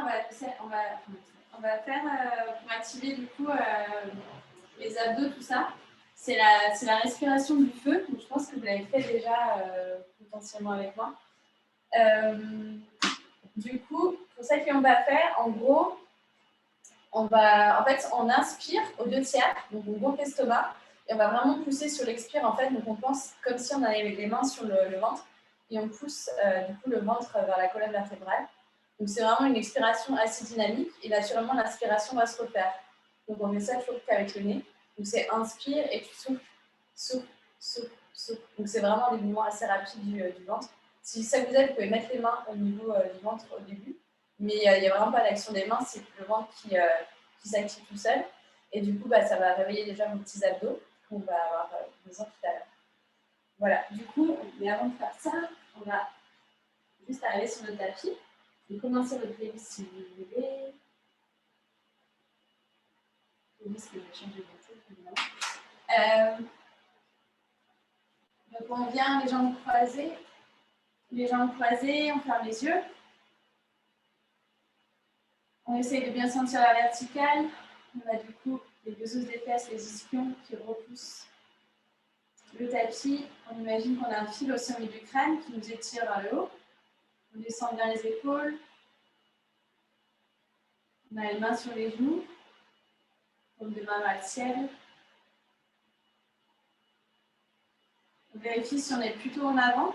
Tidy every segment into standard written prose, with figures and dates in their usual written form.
là, on va faire, pour activer du coup les abdos, tout ça. C'est la respiration du feu. Donc, je pense que vous l'avez fait déjà potentiellement avec moi. Du coup, pour ça qu'on va faire, en gros, en fait, on inspire aux 2/3, donc on gonfle l'estomac, et on va vraiment pousser sur l'expire, en fait, donc on pense comme si on avait les mains sur le ventre, et on pousse du coup le ventre vers la colonne vertébrale. Donc c'est vraiment une expiration assez dynamique, et naturellement l'inspiration va se refaire. Donc on fait ça toujours qu'avec le nez. Donc c'est inspire et tu souffles, souffle, souffle, souffle. Donc c'est vraiment des mouvements assez rapides du ventre. Si ça vous aide, vous pouvez mettre les mains au niveau du ventre au début. Mais il n'y a vraiment pas d'action des mains, c'est le ventre qui s'active tout seul. Et du coup, ça va réveiller déjà vos petits abdos qu'on va avoir besoin tout à l'heure. Voilà, du coup, mais avant de faire ça, on va juste arriver sur notre tapis. Et commencer votre playlist si vous voulez. Playlist que je vais changer de truc, évidemment. Donc on vient les jambes croisées. Les jambes croisées, on ferme les yeux. On essaye de bien sentir la verticale. On a du coup les deux os des fesses, les ischions qui repoussent le tapis. On imagine qu'on a un fil au sommet du crâne qui nous étire vers le haut. On descend bien les épaules. On a les mains sur les genoux, comme des mains vers le ciel. On vérifie si on est plutôt en avant,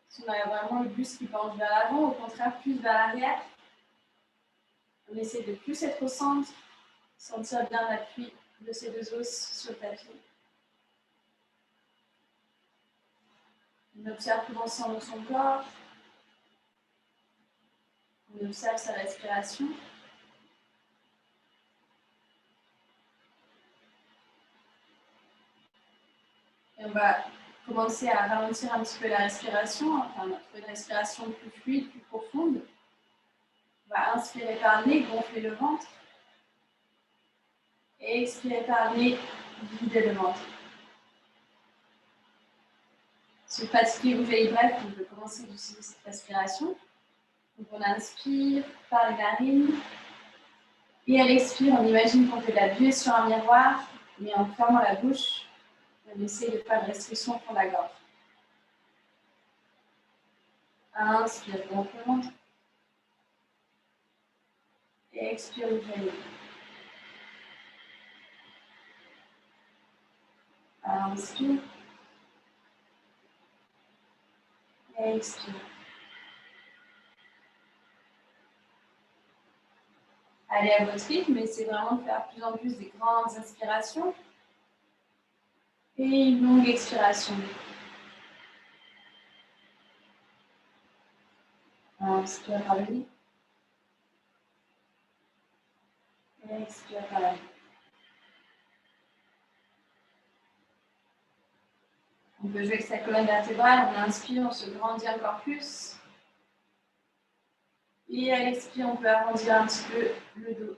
si on a vraiment le buste qui penche vers l'avant, au contraire plus vers l'arrière. On essaie de plus être au centre, sentir bien l'appui de ces deux os sur le tapis. On observe comment sent dans son corps. On observe sa respiration. Et on va commencer à ralentir un petit peu la respiration, enfin, on va trouver une respiration plus fluide, plus profonde. On va inspirer par le nez, gonfler le ventre. Et expirer par le nez, vider le ventre. Si vous fatiguez, vous avez bref, on peut commencer d'utiliser cette respiration. Donc on inspire par les narines. Et à l'expire, on imagine qu'on fait de la buée sur un miroir, mais en fermant la bouche, on essaie de faire une restriction pour la gorge. Inspire, gonfle le ventre. Et expire, ouvrez les yeux. Inspire. Et expire. Allez à votre rythme, essayez vraiment de faire de plus en plus des grandes inspirations. Et une longue expiration. Inspire par le nez. Et expire par la bouche. On peut jouer avec sa colonne vertébrale. On inspire, on se grandit encore plus. Et à l'expire, on peut arrondir un petit peu le dos.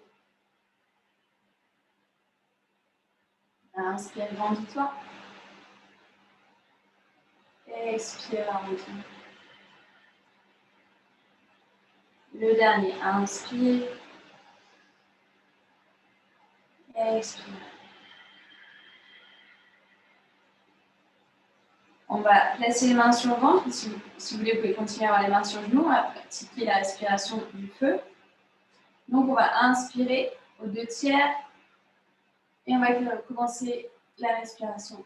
Inspire, grandis-toi. Et expire, arrondis. Le dernier, inspire. Et expire. On va placer les mains sur le ventre. Si vous voulez, vous pouvez continuer à avoir les mains sur le genou. On va pratiquer la respiration du feu. Donc, on va inspirer aux 2/3. Et on va commencer la respiration.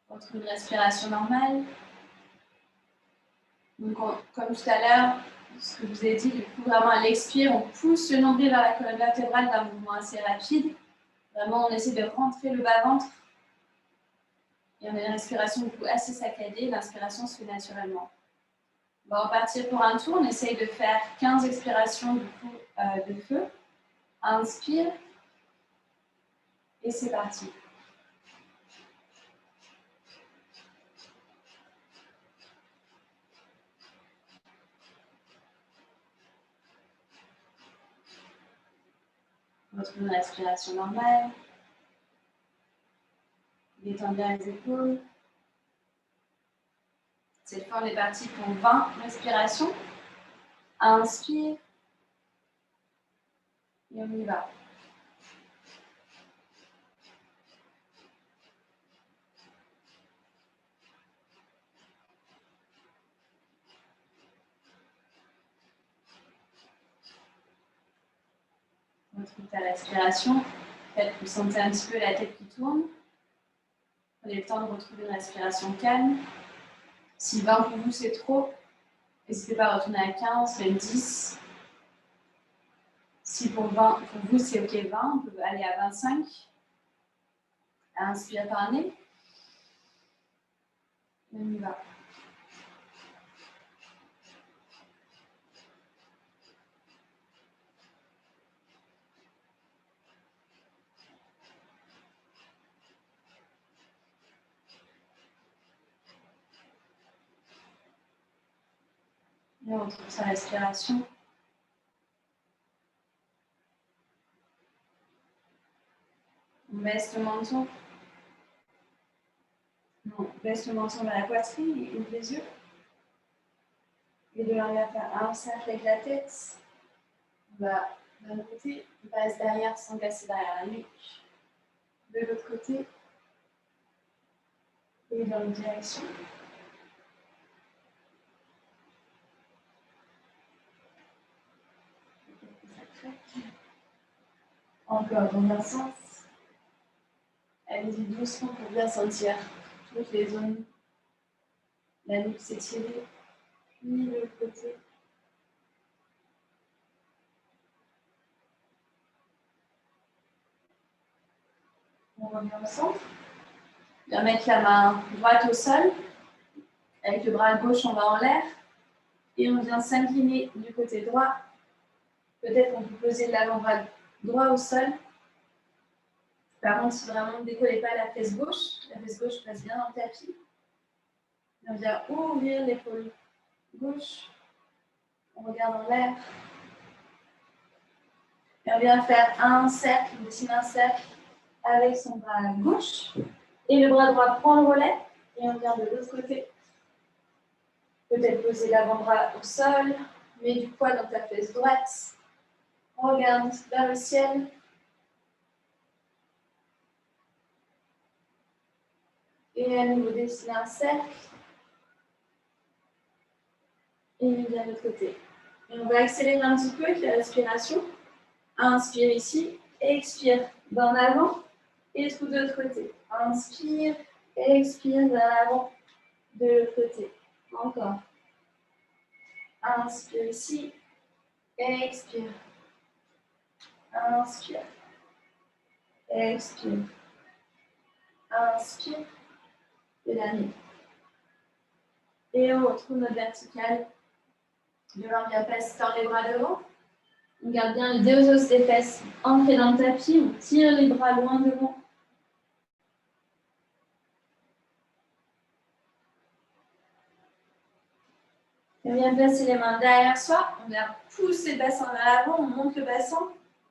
On retrouve une respiration normale. Donc, comme tout à l'heure, ce que je vous ai dit, du coup, vraiment à l'expire, on pousse le nombril vers la colonne vertébrale d'un mouvement assez rapide. Vraiment, on essaie de rentrer le bas-ventre. Et on a une respiration du coup assez saccadée. L'inspiration se fait naturellement. On va repartir pour un tour. On essaye de faire 15 expirations du coup de feu. Inspire. Et c'est parti. On retrouve une respiration normale. Détends bien les épaules. Cette fois, on est parti pour 20 respirations. Inspire. Et on y va. Retrouve ta respiration. Peut-être que vous sentez un petit peu la tête qui tourne. Prenez le temps de retrouver une respiration calme. Si 20 pour vous c'est trop, n'hésitez pas à retourner à 15, même 10. Si pour vous c'est ok 20, on peut aller à 25. Inspire par nez. Et on y va. Et on retrouve sa respiration. On baisse le menton. On baisse le menton vers la poitrine et ouvre les yeux. Et de là, on va faire un cercle avec la tête. On va d'un côté, on passe derrière sans casser derrière la nuque. De l'autre côté. Et dans l'autre direction. Encore dans un sens. Allez-y doucement pour bien sentir toutes les zones. La nuque s'étirer, puis de l'autre côté. On revient au centre. Bien mettre la main droite au sol. Avec le bras gauche, on va en l'air. Et on vient s'incliner du côté droit. Peut-être qu'on peut poser l'avant-bras droit au sol. Par contre, si vraiment ne décollez pas la fesse gauche passe bien dans le tapis. Et on vient ouvrir l'épaule gauche. On regarde en l'air. Et on vient faire un cercle, on dessine un cercle avec son bras gauche. Et le bras droit prend le relais. Et on vient de l'autre côté. Peut-être poser l'avant-bras au sol. Mets du poids dans ta fesse droite. On regarde vers le ciel. Et à nouveau dessiner un cercle. Et on vient de l'autre côté. Et on va accélérer un petit peu avec la respiration. Inspire ici, expire vers l'avant et tout de l'autre côté. Inspire, expire vers l'avant, de l'autre côté. Encore. Inspire ici, expire. Inspire, expire. Inspire, et dernier. Et on retrouve notre verticale. De là, on vient passer dans les bras devant. On garde bien les deux os des fesses ancrés dans le tapis. On tire les bras loin devant. On vient placer les mains derrière soi. On vient pousser le bassin vers l'avant. On monte le bassin.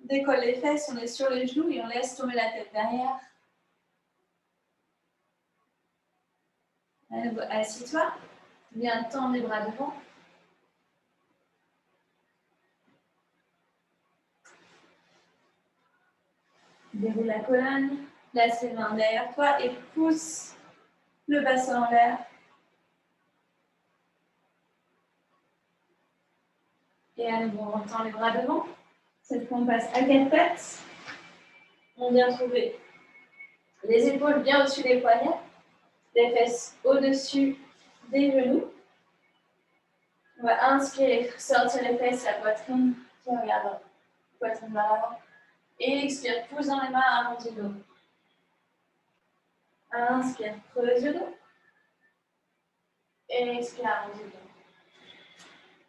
On décolle les fesses. On est sur les genoux et on laisse tomber la tête derrière. Assis-toi. Viens tendre les bras devant. Déroule la colonne. Place les mains derrière toi et pousse le bassin en l'air. Et à nouveau, on tend les bras devant. Cette fois, on passe à quatre pattes. On vient trouver les épaules bien au-dessus des poignets, les fesses au-dessus des genoux. On va inspirer, sortir les fesses, la poitrine qui regarde la poitrine vers l'avant. Et expire, pousse dans les mains, arrondis le dos. Inspire, creuse le dos. Et expire, arrondis le dos.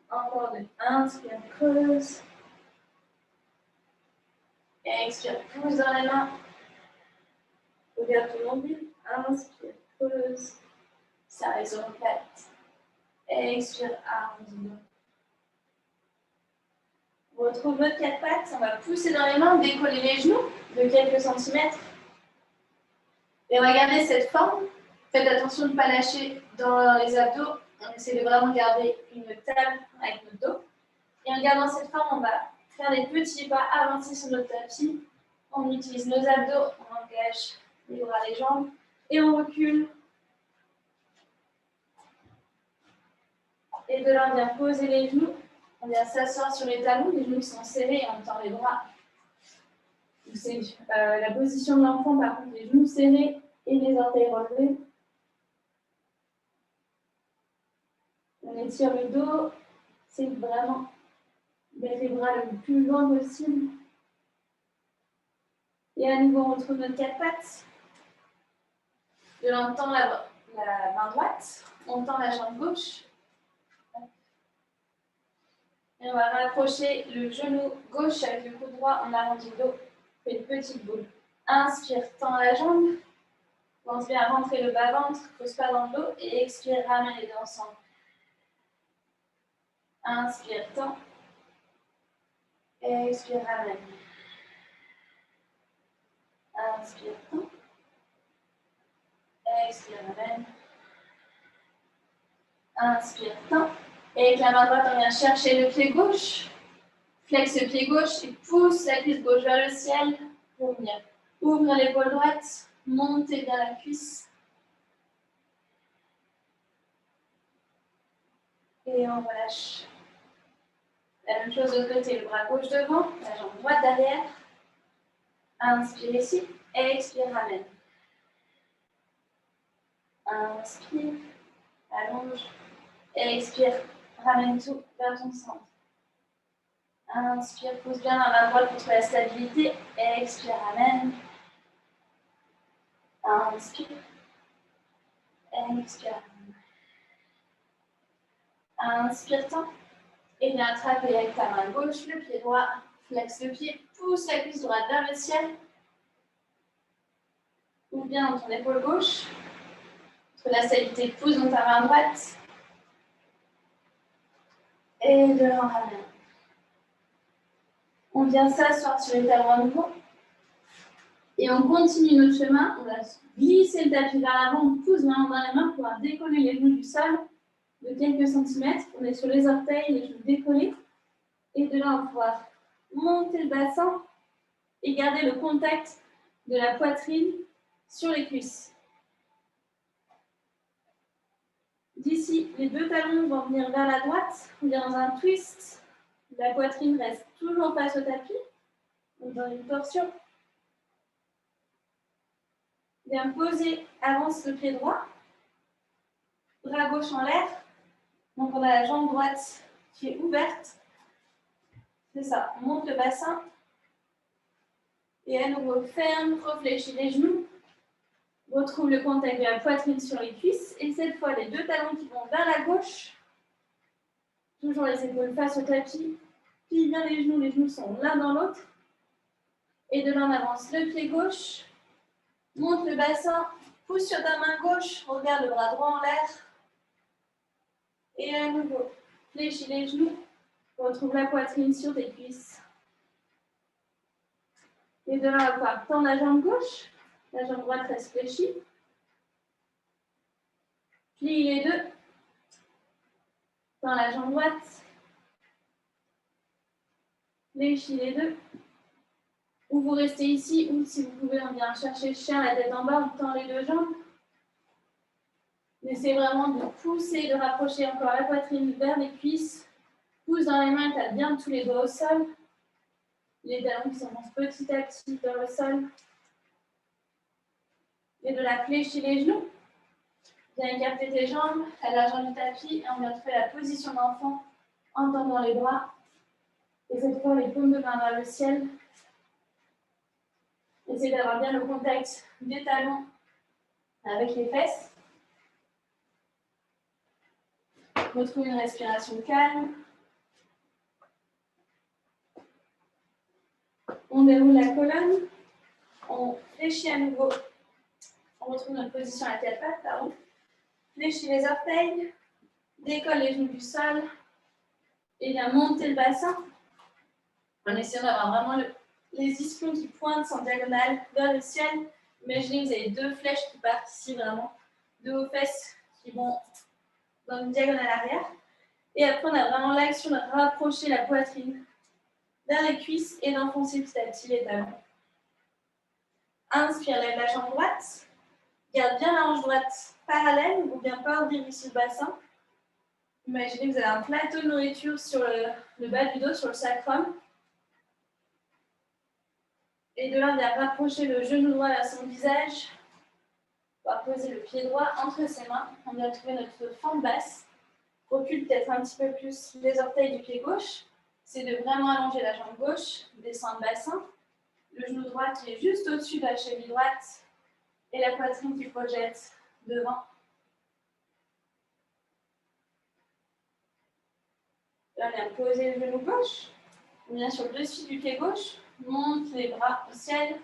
Encore deux. Inspire, creuse. Et expire, pousse dans les mains. Regarde ton nombril. Inspire, creuse. Ça reste en quatre. Expire, arrondis le dos. On retrouve notre quatre pattes. On va pousser dans les mains, décoller les genoux de quelques centimètres. Et on va garder cette forme. Faites attention de ne pas lâcher dans les abdos. On essaie de vraiment garder une table avec notre dos. Et en gardant cette forme, on va faire des petits pas avancés sur notre tapis. On utilise nos abdos, on engage les bras, les jambes. Et on recule. Et de là, on vient poser les genoux. On vient s'asseoir sur les talons. Les genoux sont serrés et on tend les bras. C'est la position de l'enfant, par contre, les genoux serrés et les orteils relevés. On étire le dos, c'est vraiment mettre les bras le plus loin possible. Et à nouveau, on retrouve notre quatre pattes. De là, on tend la main droite, on tend la jambe gauche. Et on va rapprocher le genou gauche avec le coude droit, on arrondit le dos, on fait une petite boule. Inspire, tend la jambe. Pense bien à rentrer le bas-ventre, pose pas dans le dos et expire, ramène les deux ensemble. Inspire, tend. Expire, ramène. Inspire, tend. Expire, ramène. Inspire, tend. Et avec la main droite, on vient chercher le pied gauche. Flexe le pied gauche et pousse la cuisse gauche vers le ciel pour venir ouvrir l'épaule droite, monter bien la cuisse. Et on relâche. La même chose de l'autre côté, le bras gauche devant, la jambe droite derrière. Inspire ici, expire, ramène. Inspire, allonge, expire, ramène tout vers ton centre. Inspire, pousse bien la main droite pour trouver la stabilité. Expire, ramène. Inspire, expire, ramène. Inspire, tend. Et bien attraper avec ta main gauche le pied droit. Flexe le pied, pousse la cuisse droite vers le ciel. Ouvre bien dans ton épaule gauche. Trouve la stabilité, pousse dans ta main droite. Et de l'en ramène. On vient s'asseoir sur les talons à nouveau. Et on continue notre chemin. On va glisser le tapis vers l'avant. On pousse main dans les mains pour décoller les genoux du sol de quelques centimètres. On est sur les orteils, les genoux décollés. Et de là, on va pouvoir monter le bassin et garder le contact de la poitrine sur les cuisses. D'ici, les deux talons vont venir vers la droite. On vient dans un twist. La poitrine reste toujours face au tapis. Donc dans une torsion. Bien poser, avance le pied droit. Bras gauche en l'air. Donc on a la jambe droite qui est ouverte. C'est ça, on monte le bassin. Et à nouveau, ferme, réfléchis les genoux. Retrouve le contact de la poitrine sur les cuisses. Et cette fois, les deux talons qui vont vers la gauche. Toujours les épaules face au tapis. Plie bien les genoux sont l'un dans l'autre. Et de là, on avance le pied gauche. Monte le bassin, pousse sur ta main gauche, regarde le bras droit en l'air. Et à nouveau, fléchis les genoux. Retrouve la poitrine sur tes cuisses. Et de là, on va pouvoir tendre la jambe gauche. La jambe droite reste fléchie. Plie les deux. Tends la jambe droite. Fléchis les deux. Ou vous restez ici, ou si vous pouvez, on vient chercher le chien, la tête en bas, on tend les deux jambes. Essayez vraiment de pousser, de rapprocher encore la poitrine vers les cuisses. Pousse dans les mains, tape bien tous les doigts au sol. Les talons qui s'avancent petit à petit vers le sol. Et de la fléchir les genoux. Viens écarter tes jambes à l'argent du tapis et on vient trouver la position d'enfant en tendant les bras. Et cette fois, les paumes de main vers le ciel. Essayez d'avoir bien le contact des talons avec les fesses. Retrouvez une respiration calme. On déroule la colonne. On fléchit à nouveau. On retrouve notre position à quatre pattes, pardon. Fléchis les orteils. Décolle les genoux du sol. Et bien monter le bassin. En essayant d'avoir vraiment les ischions qui pointent en diagonale vers le ciel. Imaginez que vous avez deux flèches qui partent ici vraiment, de vos fesses qui vont dans une diagonale arrière. Et après, on a vraiment l'action de rapprocher la poitrine vers les cuisses et d'enfoncer petit à petit les talons. Inspire, lève la jambe droite. Garde bien la hanche droite parallèle ou bien pas ouvrir ici le bassin. Imaginez que vous avez un plateau de nourriture sur le bas du dos, sur le sacrum. Et de là, on vient rapprocher le genou droit vers son visage. On va poser le pied droit entre ses mains. On vient trouver notre fente basse. Recule peut-être un petit peu plus les orteils du pied gauche. C'est de vraiment allonger la jambe gauche, descendre le bassin. Le genou droit qui est juste au-dessus de la cheville droite. Et la poitrine qui projette devant. Là, on vient poser le genou gauche. On vient sur le dessus du pied gauche. Monte les bras au ciel.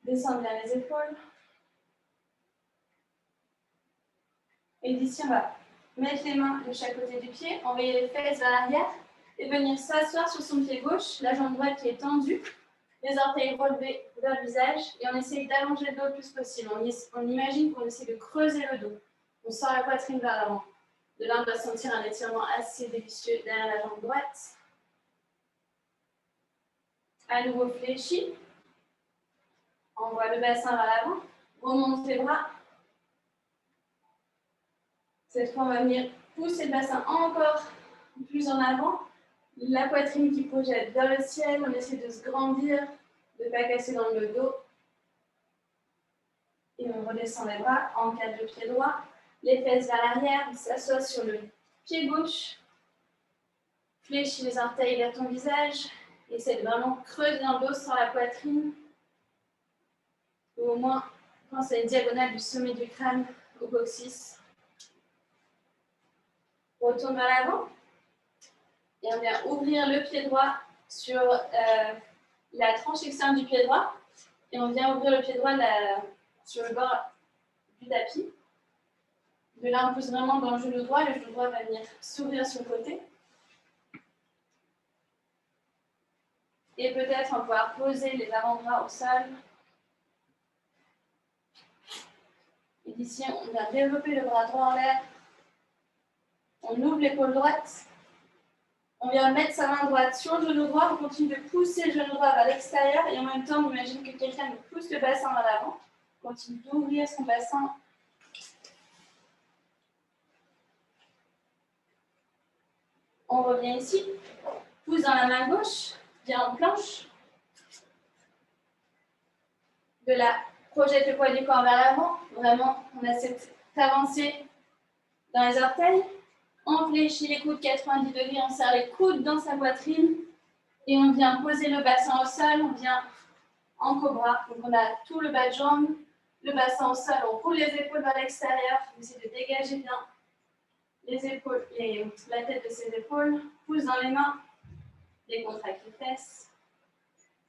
Descend bien les épaules. Et d'ici, on va mettre les mains de chaque côté du pied, envoyer les fesses vers l'arrière et venir s'asseoir sur son pied gauche, la jambe droite qui est tendue, les orteils relevés vers le visage et on essaye d'allonger le dos le plus possible. On imagine qu'on essaie de creuser le dos. On sort la poitrine vers l'avant. De là, on doit sentir un étirement assez délicieux derrière la jambe droite. À nouveau fléchi. Envoie le bassin vers l'avant. Remonte les bras. Cette fois, on va venir pousser le bassin encore plus en avant. La poitrine qui projette vers le ciel. On essaie de se grandir, de ne pas casser dans le dos. Et on redescend les bras, encadre le pied droit. Les fesses vers l'arrière. On s'assoit sur le pied gauche. Fléchis les orteils vers ton visage. Essaie de vraiment creuser dans le dos sans la poitrine. Ou au moins, pense à une diagonale du sommet du crâne au coccyx. Retourne vers l'avant. Et on vient ouvrir le pied droit sur la tranche externe du pied droit. Et on vient ouvrir le pied droit sur le bord du tapis. De là, on pousse vraiment dans le genou droit. Le genou droit va venir s'ouvrir sur le côté. Et peut-être on va pouvoir poser les avant-bras au sol. Et d'ici, on vient développer le bras droit en l'air. On ouvre l'épaule droite. On vient mettre sa main droite sur le genou droit. On continue de pousser le genou droit vers l'extérieur. Et en même temps, on imagine que quelqu'un nous pousse le bassin vers l'avant. On continue d'ouvrir son bassin. On revient ici. Pousse dans la main gauche. Viens en planche. De là, projette le poids du corps vers l'avant. Vraiment, on a cette avancée dans les orteils. On fléchit les coudes 90 degrés, on serre les coudes dans sa poitrine et on vient poser le bassin au sol, on vient en cobra. Donc on a tout le bas de jambe, le bassin au sol, on roule les épaules vers l'extérieur, on essaie de dégager bien les épaules, la tête de ses épaules, pousse dans les mains, décontracte les fesses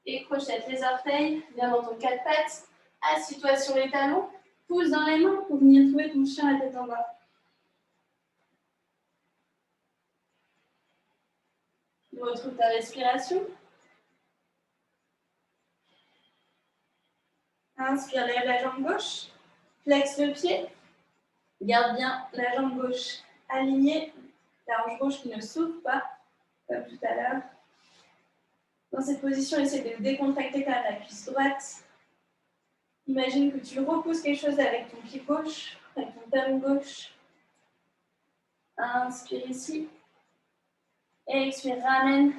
et crochette les orteils, viens dans ton quatre pattes, assis-toi sur les talons, pousse dans les mains pour venir trouver ton chien la tête en bas. Retrouve ta respiration. Inspire, lève la jambe gauche. Flexe le pied. Garde bien la jambe gauche alignée. La hanche gauche qui ne s'ouvre pas, comme tout à l'heure. Dans cette position, essaie de décontracter quand même la cuisse droite. Imagine que tu repousses quelque chose avec ton pied gauche, avec ton talon gauche. Inspire ici. Expire, ramène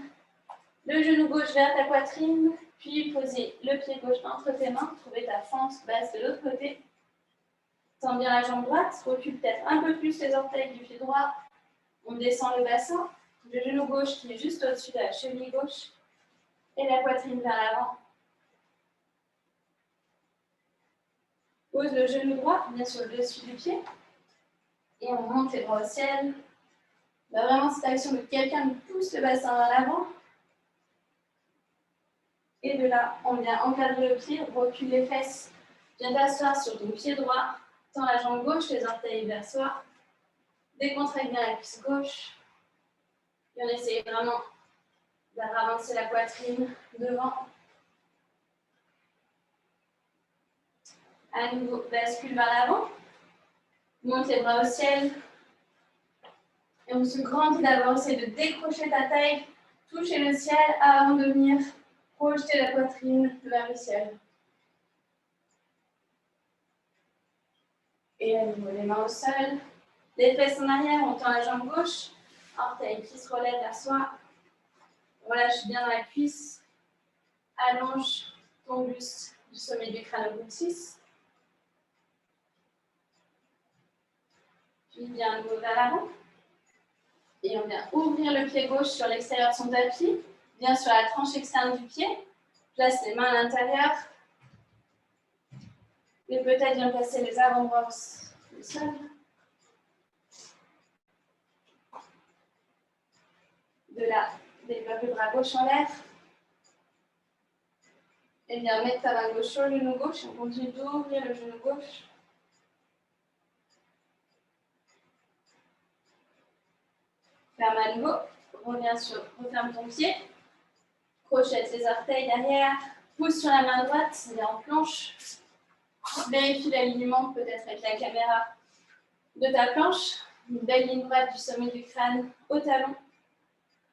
le genou gauche vers ta poitrine, puis poser le pied gauche entre tes mains, trouver ta fente basse de l'autre côté. Tends bien la jambe droite, recule peut-être un peu plus les orteils du pied droit. On descend le bassin, le genou gauche qui est juste au-dessus de la cheville gauche et la poitrine vers l'avant. Pose le genou droit bien sur le dessus du pied et on monte les bras au ciel. On a vraiment cette action de quelqu'un nous pousse le bassin vers l'avant. Et de là, on vient encadrer le pied, recule les fesses. Viens t'asseoir sur ton pied droit. Tends la jambe gauche, les orteils vers soi. Décontracte bien la cuisse gauche. Et on essaye vraiment de ramasser la poitrine devant. À nouveau, bascule vers l'avant. Monte les bras au ciel. Et on se grandit d'abord. Essaye de décrocher ta taille, toucher le ciel avant de venir projeter la poitrine vers le ciel. Et à nouveau, les mains au sol. Les fesses en arrière, on tend la jambe gauche. Orteil qui se relève vers soi. Relâche bien dans la cuisse. Allonge ton buste du sommet du crâne au bout de 6. Puis viens à nouveau vers l'avant. Et on vient ouvrir le pied gauche sur l'extérieur de son tapis. Bien sur la tranche externe du pied. Place les mains à l'intérieur. Et peut-être bien placer les avant-bras au sol. De là, développe le bras gauche en l'air. Et bien mettre ta main gauche sur le genou gauche. On continue d'ouvrir le genou gauche. Ferme à nouveau. Referme ton pied. Crochette les orteils derrière. Pousse sur la main droite. Et en planche. Vérifie l'alignement peut-être avec la caméra de ta planche. Une belle ligne droite du sommet du crâne au talon.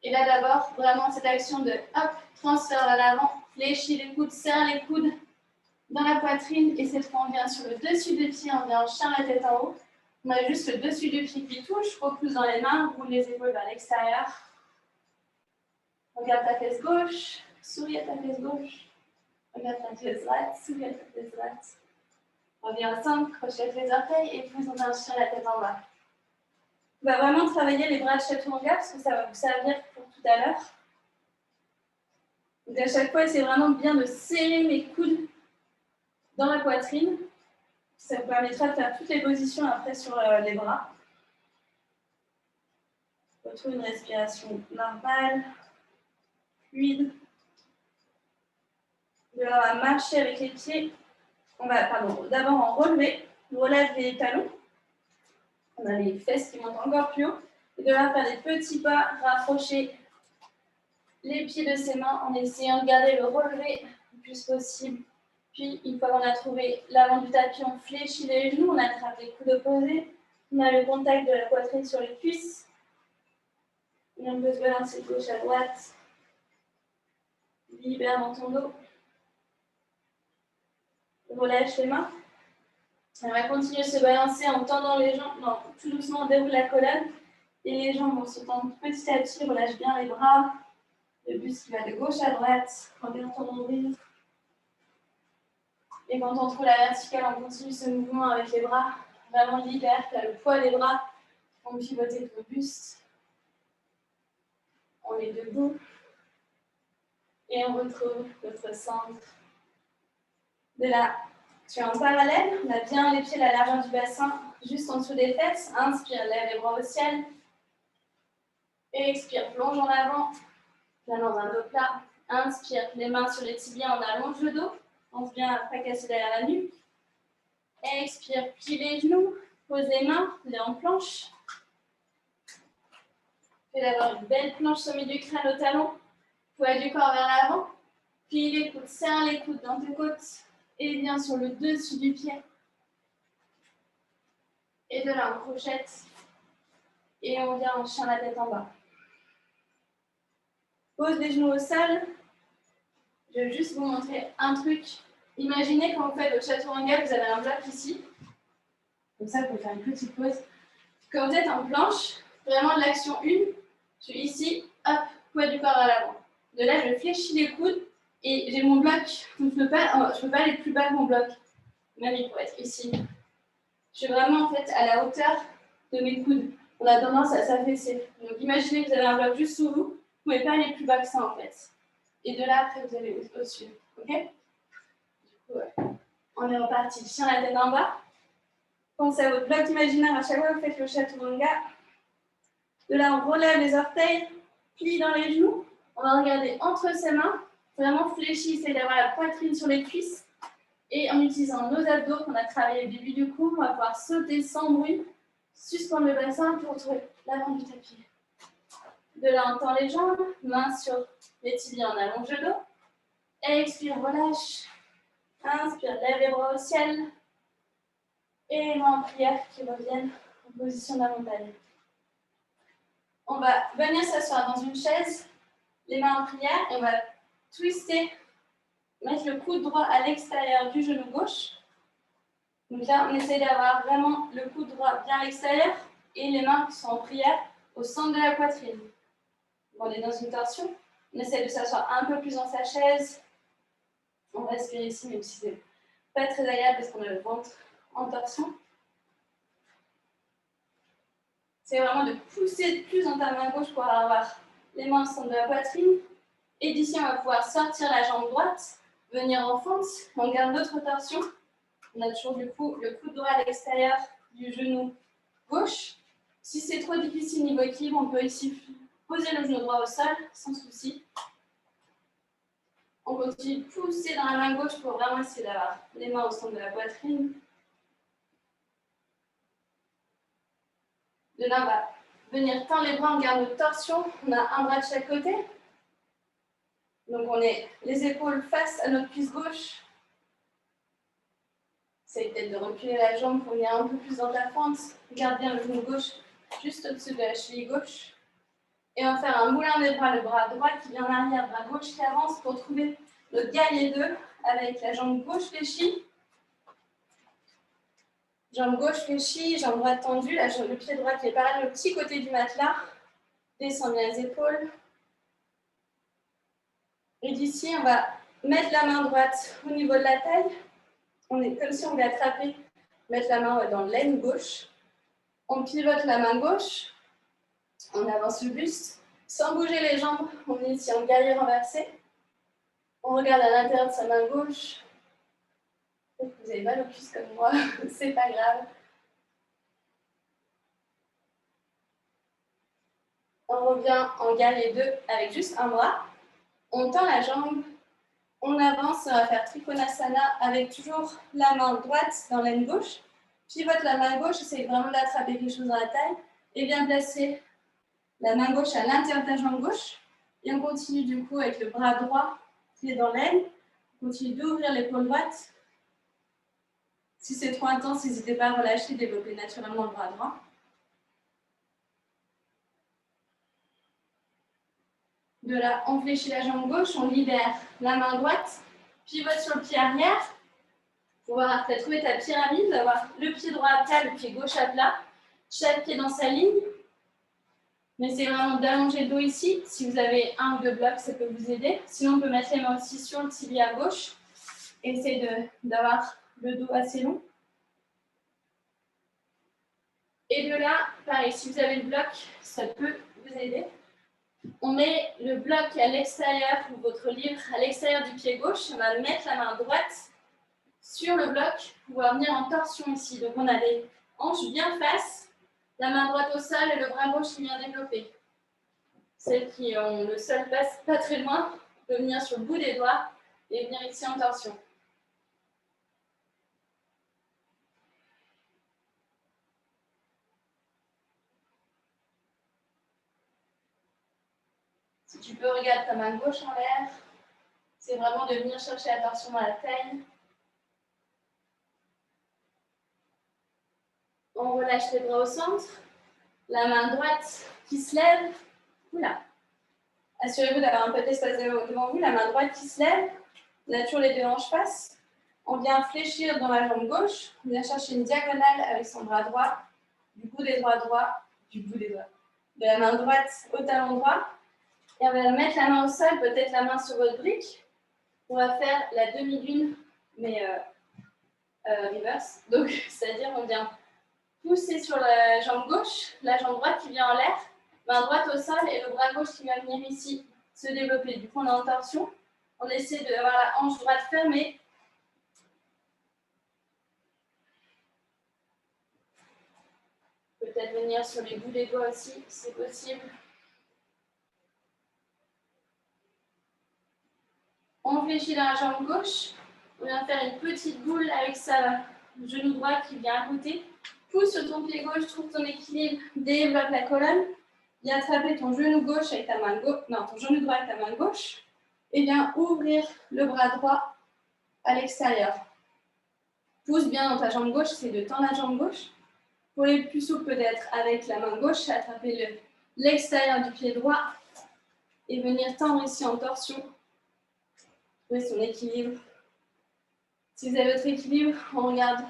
Et là d'abord, vraiment cette action de hop, transfert vers l'avant, fléchis les coudes, serre les coudes dans la poitrine. Et cette fois, on vient sur le dessus des pieds, on vient en chien la tête en haut. On a juste le dessus du pied qui touche, repousse dans les mains, roule les épaules vers l'extérieur. Regarde ta fesse gauche, souris à ta fesse gauche. Regarde ta fesse droite, souris à ta fesse droite. Reviens ensemble, crochette les orteils et pousse dans un chien la tête en bas. On va vraiment travailler les bras de chaturanga parce que ça va vous servir pour tout à l'heure. Donc à chaque fois, c'est vraiment bien de serrer mes coudes dans la poitrine. Ça vous permettra de faire toutes les positions après sur les bras. Retrouve une respiration normale, fluide. On va marcher avec les pieds. On va d'abord en relever. On relève les talons. On a les fesses qui montent encore plus haut. Et de là, faire des petits pas, rapprocher les pieds de ses mains en essayant de garder le relevé le plus possible. Puis, une fois qu'on a trouvé l'avant du tapis, on fléchit les genoux, on attrape les coudes opposés. On a le contact de la poitrine sur les cuisses. Et on peut se balancer de gauche à droite. Libère dans ton dos. Relâche les mains. On va continuer de se balancer en tendant les jambes. Non, tout doucement, on déroule la colonne. Et les jambes vont se tendre petit à petit. Relâche bien les bras. Le buste qui va de gauche à droite. Prends bien ton nombril. Et quand on trouve la verticale, on continue ce mouvement avec les bras. Vraiment libère. Tu as le poids des bras qui vont pivoter ton buste. On est debout. Et on retrouve notre centre. De là, tu es en parallèle. On a bien les pieds à la largeur du bassin, juste en dessous des fesses. Inspire, lève les bras au ciel. Et expire, plonge en avant. Viens dans un dos plat. Inspire, les mains sur les tibias, on allonge le dos. Pense bien à pas casser derrière la nuque. Expire, plie les genoux. Pose les mains, les en planche. Fais d'avoir une belle planche sommet du crâne au talon. Poids du corps vers l'avant. Plie les coudes, serre les coudes dans tes côtes. Et viens sur le dessus du pied. Et de là, on crochette. Et on vient en chien la tête en bas. Pose les genoux au sol. Je vais juste vous montrer un truc. Imaginez quand vous faites votre chaturanga, vous avez un bloc ici. Comme ça, vous pouvez faire une petite pause. Quand vous êtes en planche, vraiment de l'action 1, je suis ici, hop, poids du corps à l'avant. De là, je fléchis les coudes et j'ai mon bloc. Donc je ne peux pas aller plus bas que mon bloc. Même il faut être ici. Je suis vraiment en fait à la hauteur de mes coudes. On a tendance à s'affaisser. Donc imaginez que vous avez un bloc juste sous vous. Vous ne pouvez pas aller plus bas que ça en fait. Et de là, après, vous allez au-dessus. Ok? Du coup, on est reparti. Chien la tête en bas. Pensez à votre bloc imaginaire à chaque fois que vous faites le chaturanga. De là, on relève les orteils, plie dans les genoux. On va regarder entre ses mains, vraiment fléchi, essayez d'avoir la poitrine sur les cuisses. Et en utilisant nos abdos qu'on a travaillé au début du cours, on va pouvoir sauter sans bruit, suspendre le bassin pour retrouver l'avant du tapis. De là, on tend les jambes, mains sur les tibias, on allonge le dos. Expire, relâche. Inspire, lève les bras au ciel. Et les mains en prière qui reviennent en position de la montagne. On va venir s'asseoir dans une chaise, les mains en prière, et on va twister, mettre le coude droit à l'extérieur du genou gauche. Donc là, on essaie d'avoir vraiment le coude droit bien à l'extérieur et les mains qui sont en prière au centre de la poitrine. On est dans une torsion. On essaie de s'asseoir un peu plus dans sa chaise. On va respirer ici, même si c'est pas très agréable parce qu'on a le ventre en torsion. C'est vraiment de pousser plus dans ta main gauche pour avoir les mains au centre de la poitrine. Et d'ici, on va pouvoir sortir la jambe droite, venir en fente. On garde l'autre torsion. On a toujours du coup le coude droit à l'extérieur du genou gauche. Si c'est trop difficile niveau équilibre, on peut ici poser le genou droit au sol, sans souci. On continue de pousser dans la main gauche pour vraiment essayer d'avoir les mains au centre de la poitrine. De là, on va venir tendre les bras, on garde notre torsion. On a un bras de chaque côté. Donc on est les épaules face à notre cuisse gauche. Essayez peut-être de reculer la jambe pour venir un peu plus dans ta fente. Garde bien le genou gauche juste au-dessus de la cheville gauche. Et on va faire un moulin des bras, le bras droit qui vient en arrière, bras gauche qui avance pour trouver le guerrier 2 avec la jambe gauche fléchie. Jambe gauche fléchie, jambe droite tendue, le pied droit qui est parallèle au petit côté du matelas. Descend bien les épaules. Et d'ici, on va mettre la main droite au niveau de la taille. On est comme si on voulait attraper, mettre la main dans l'aine gauche. On pivote la main gauche. On avance le buste. Sans bouger les jambes, on est ici en guerrier renversé. On regarde à l'intérieur de sa main gauche. Peut-être que vous avez mal au cuisse comme moi, c'est pas grave. On revient en guerrier 2 avec juste un bras. On tend la jambe. On avance, on va faire Trikonasana avec toujours la main droite dans l'aine gauche. Pivote la main gauche, essaye vraiment d'attraper quelque chose dans la taille. Et bien placer la main gauche à l'intérieur de ta jambe gauche. Et on continue du coup avec le bras droit qui est dans l'aine. On continue d'ouvrir l'épaule droite. Si c'est trop intense, n'hésitez pas à relâcher, développer naturellement le bras droit. De là, on fléchit la jambe gauche, on libère la main droite, pivote sur le pied arrière. Pour pouvoir trouver ta pyramide, avoir le pied droit à plat, le pied gauche à plat, chaque pied dans sa ligne. Mais c'est vraiment d'allonger le dos ici. Si vous avez un ou deux blocs, ça peut vous aider. Sinon, on peut mettre les mains aussi sur le tibia gauche. Essayez d'avoir le dos assez long. Et de là, pareil, si vous avez le bloc, ça peut vous aider. On met le bloc à l'extérieur, ou votre livre à l'extérieur du pied gauche. On va mettre la main droite sur le bloc pour pouvoir venir en torsion ici. Donc, on a les hanches bien face, la main droite au sol et le bras gauche qui vient développer. Celles qui ont le sol passe pas très loin, on peut venir sur le bout des doigts et venir ici en torsion. Si tu peux, regarde ta main gauche en l'air. C'est vraiment de venir chercher la torsion dans la taille. On relâche les bras au centre. La main droite qui se lève. Oula. Assurez-vous d'avoir un peu d'espace devant vous. La main droite qui se lève. On a toujours les deux hanches face. On vient fléchir dans la jambe gauche. On vient chercher une diagonale avec son bras droit. Du bout des doigts droits. De la main droite au talon droit. Et on va mettre la main au sol, peut-être la main sur votre brique. On va faire la demi-lune, mais reverse. Donc, c'est-à-dire on vient pousser sur la jambe gauche, la jambe droite qui vient en l'air, main droite au sol et le bras gauche qui va venir ici se développer. Du coup, on est en torsion. On essaie d'avoir la hanche droite fermée. Peut-être venir sur les bouts des doigts aussi, c'est possible. On fléchit dans la jambe gauche. On vient faire une petite boule avec sa genou droit qui vient à côté. Pousse sur ton pied gauche, trouve ton équilibre, développe la colonne. Viens attraper ton genou gauche avec ta main gauche, non, ton genou droit avec ta main gauche. Et viens ouvrir le bras droit à l'extérieur. Pousse bien dans ta jambe gauche, c'est de tendre la jambe gauche. Pour les plus souples, peut-être avec la main gauche, attraper l'extérieur du pied droit et venir tendre ici en torsion. Trouver son équilibre. Si vous avez votre équilibre, on regarde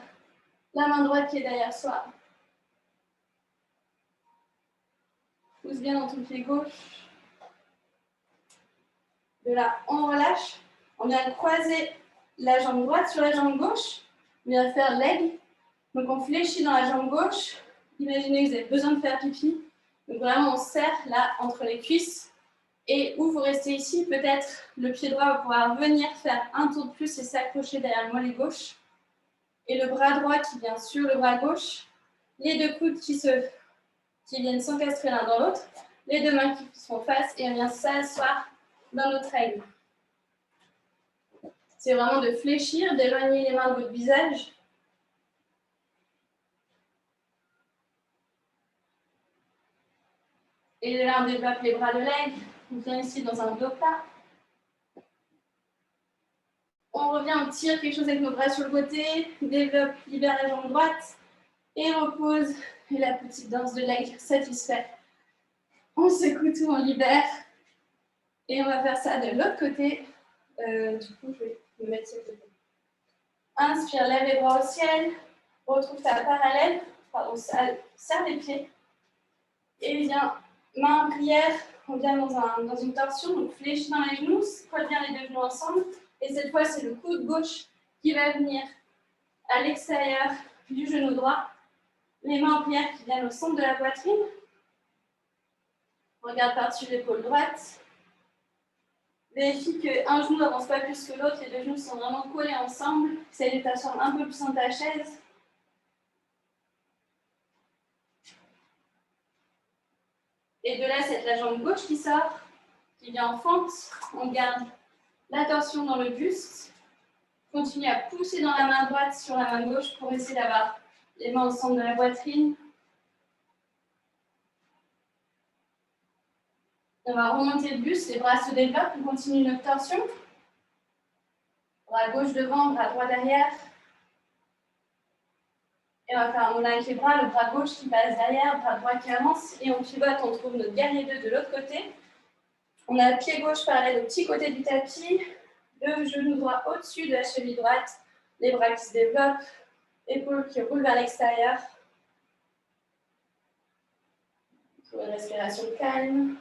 la main droite qui est derrière soi. Pousse bien dans ton pied gauche. De là, on relâche. On vient croiser la jambe droite sur la jambe gauche. On vient faire leg. Donc on fléchit dans la jambe gauche. Imaginez que vous avez besoin de faire pipi. Donc vraiment, on serre là entre les cuisses. Et où vous restez ici, peut-être le pied droit va pouvoir venir faire un tour de plus et s'accrocher derrière le mollet gauche. Et le bras droit qui vient sur le bras gauche. Les deux coudes qui viennent s'encastrer l'un dans l'autre. Les deux mains qui sont face et on vient s'asseoir dans notre aigle. C'est vraiment de fléchir, d'éloigner les mains de votre visage. Et là, on développe les bras de l'aigle. On vient ici dans un dos plat. On revient, on tire quelque chose avec nos bras sur le côté. Développe, libère la jambe droite. Et repose. Et la petite danse de l'aigle satisfait. On secoue tout, on libère. Et on va faire ça de l'autre côté. Du coup, je vais me mettre sur le côté. Inspire, lève les bras au ciel. Retrouve ta parallèle. Pardon, serre les pieds. Et viens, main en prière. On vient dans une torsion. Donc, fléchis dans les genoux. Colle bien les deux genoux ensemble. Et cette fois, c'est le coude gauche qui va venir à l'extérieur du genou droit. Les mains en prière qui viennent au centre de la poitrine. Regarde par-dessus l'épaule droite. Vérifie qu'un genou n'avance pas plus que l'autre. Les deux genoux sont vraiment collés ensemble. Essaye de t'asseoir un peu plus dans ta chaise. Et de là, c'est la jambe gauche qui sort, qui vient en fente. On garde la torsion dans le buste. Continue à pousser dans la main droite sur la main gauche pour essayer d'avoir les mains au centre de la poitrine. On va remonter le buste, les bras se développent, on continue notre torsion. Bras gauche devant, bras droit derrière. Et on va faire un moulin avec les bras, le bras gauche qui passe derrière, bras droit qui avance. Et on pivote, on trouve notre guerrier 2 de l'autre côté. On a le pied gauche parallèle au petit côté du tapis, le genou droit au-dessus de la cheville droite, les bras qui se développent, épaules qui roulent vers l'extérieur. Pour une respiration calme.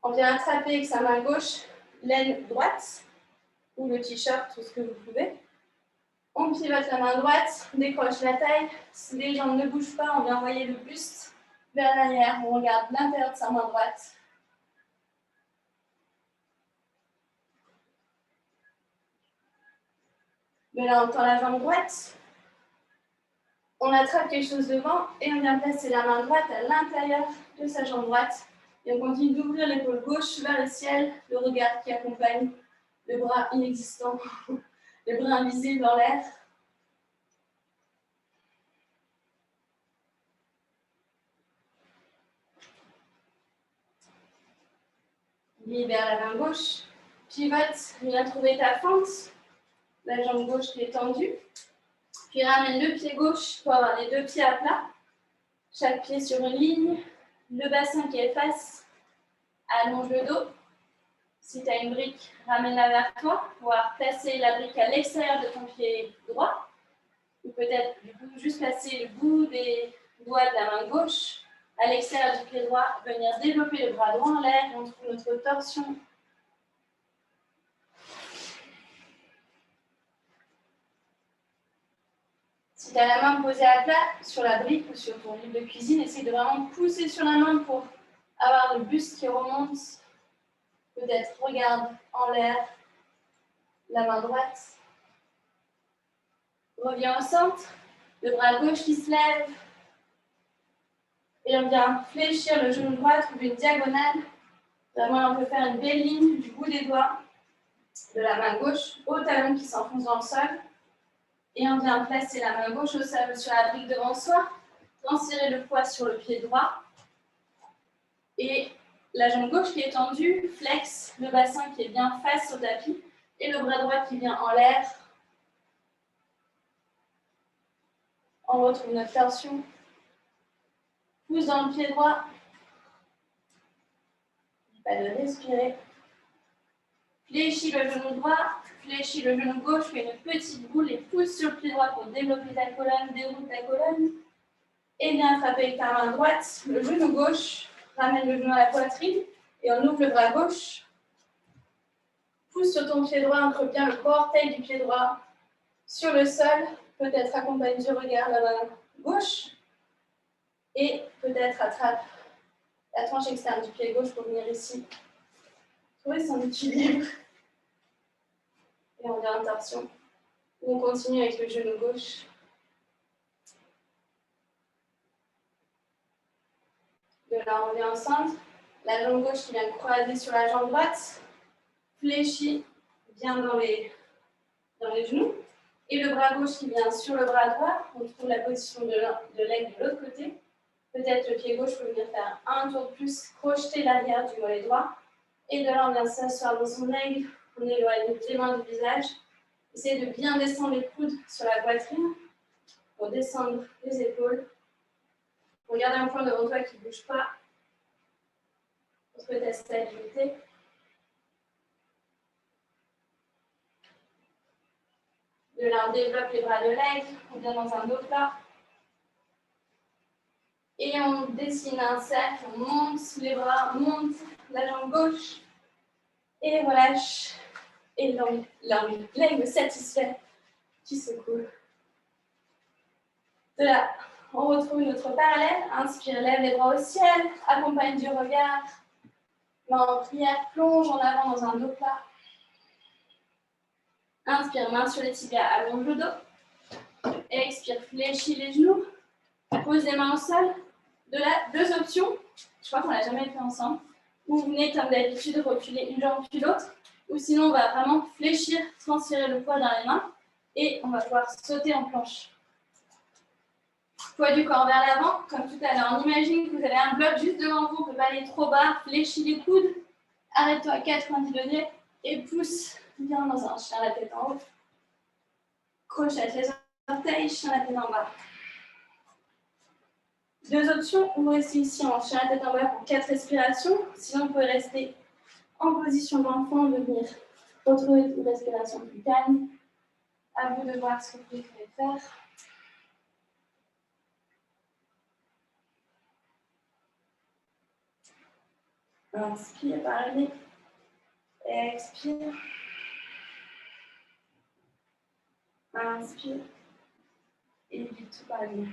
On vient attraper avec sa main gauche l'aine droite ou le t-shirt, tout ce que vous pouvez. On pivote la main droite, décroche la taille. Si les jambes ne bougent pas, on vient envoyer le buste vers l'arrière. On regarde l'intérieur de sa main droite. Mais là, on tend la jambe droite. On attrape quelque chose devant et on vient placer la main droite à l'intérieur de sa jambe droite. Et on continue d'ouvrir l'épaule gauche vers le ciel, le regard qui accompagne le bras inexistant, le bras invisible en l'air. Libère la main gauche, pivote, viens trouver ta fente, la jambe gauche qui est tendue. Puis ramène le pied gauche pour avoir les deux pieds à plat. Chaque pied sur une ligne, le bassin qui est face, allonge le dos. Si tu as une brique, ramène-la vers toi pour pouvoir placer la brique à l'extérieur de ton pied droit. Ou peut-être du coup juste placer le bout des doigts de la main gauche à l'extérieur du pied droit, venir développer le bras droit en l'air et on trouve notre torsion. Si tu as la main posée à plat sur la brique ou sur ton livre de cuisine, essaye de vraiment pousser sur la main pour avoir le buste qui remonte. Peut-être regarde en l'air la main droite. Reviens au centre, le bras gauche qui se lève. Et on vient fléchir le genou droit, trouver une diagonale. Vraiment, on peut faire une belle ligne du bout des doigts de la main gauche au talon qui s'enfonce dans le sol. Et on vient placer la main gauche au sol sur la brique devant soi. Transférer le poids sur le pied droit. Et la jambe gauche qui est tendue, flex, le bassin qui est bien face au tapis. Et le bras droit qui vient en l'air. On retrouve notre torsion. Pouce dans le pied droit. Pas de respirer. Fléchis le genou droit, fléchis le genou gauche, fais une petite boule et pousse sur le pied droit pour développer ta colonne, déroule ta colonne. Et bien attraper avec ta main droite le genou gauche, ramène le genou à la poitrine et on ouvre le bras gauche. Pousse sur ton pied droit, ancre bien le gros orteil du pied droit sur le sol, peut-être accompagne du regard la main gauche et peut-être attrape la tranche externe du pied gauche pour venir ici. Trouver son équilibre. Et on vient en torsion. On continue avec le genou gauche. De là, on vient au centre. La jambe gauche qui vient croiser sur la jambe droite. Fléchit bien dans les genoux. Et le bras gauche qui vient sur le bras droit. On trouve la position de l'aigle de l'autre côté. Peut-être le pied gauche peut venir faire un tour de plus, crocheter l'arrière du mollet droit. Et de là, on vient s'asseoir dans son aigle. On éloigne les mains du visage. Essayez de bien descendre les coudes sur la poitrine pour descendre les épaules. Pour garder un point devant toi qui ne bouge pas. Pour trouver ta stabilité. De là, on développe les bras de l'aigle. On vient dans un dos plat. Et on dessine un cercle. On monte les bras, on monte la jambe gauche. Et relâche. Et l'aigle satisfait qui secoue. De là, on retrouve notre parallèle. Inspire, lève les bras au ciel. Accompagne du regard. Main en prière, plonge en avant dans un dos plat. Inspire, main sur les tibias, allonge le dos. Expire, fléchis les genoux. Pose les mains au sol. De là, deux options. Je crois qu'on ne l'a jamais fait ensemble. Vous venez comme d'habitude reculer une jambe puis l'autre. Ou sinon, on va vraiment fléchir, transférer le poids dans les mains. Et on va pouvoir sauter en planche. Poids du corps vers l'avant, comme tout à l'heure. On imagine que vous avez un bloc juste devant vous, on ne peut pas aller trop bas. Fléchis les coudes. Arrête-toi à 90 degrés. Et pousse bien dans un chien, la tête en haut. Crochette les orteils, chien, la tête en bas. Deux options, vous restez ici en chien, la tête en bas pour 4 respirations. Sinon, vous pouvez rester en position d'enfant, venir retrouver une respiration plus calme. À vous de voir ce que vous pouvez faire. Inspire par le nez. Expire. Inspire. Et vite tout par le nez.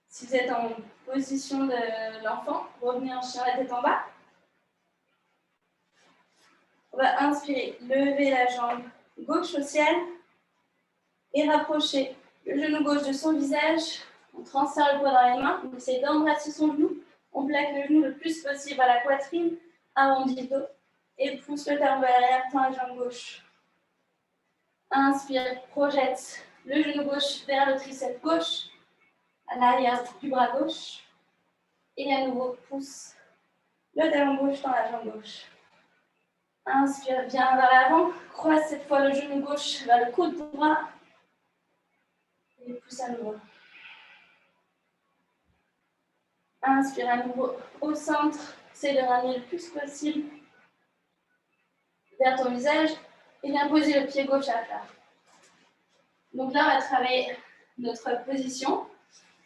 Si vous êtes en position de l'enfant, revenez en chien, la tête en bas. On va inspirer, lever la jambe gauche au ciel et rapprocher le genou gauche de son visage. On transfère le poids dans les mains, on essaie d'embrasser son genou. On plaque le genou le plus possible à la poitrine, arrondit le dos et pousse le talon vers l'arrière, tend la jambe gauche. Inspire, projette le genou gauche vers le triceps gauche, à l'arrière du bras gauche. Et à nouveau, pousse le talon gauche dans la jambe gauche. Inspire bien vers l'avant, croise cette fois le genou gauche vers le coude droit. Et pousse à nouveau. Inspire à nouveau au centre, essaie de ramener le plus possible vers ton visage et bien poser le pied gauche à plat. Donc là, on va travailler notre position.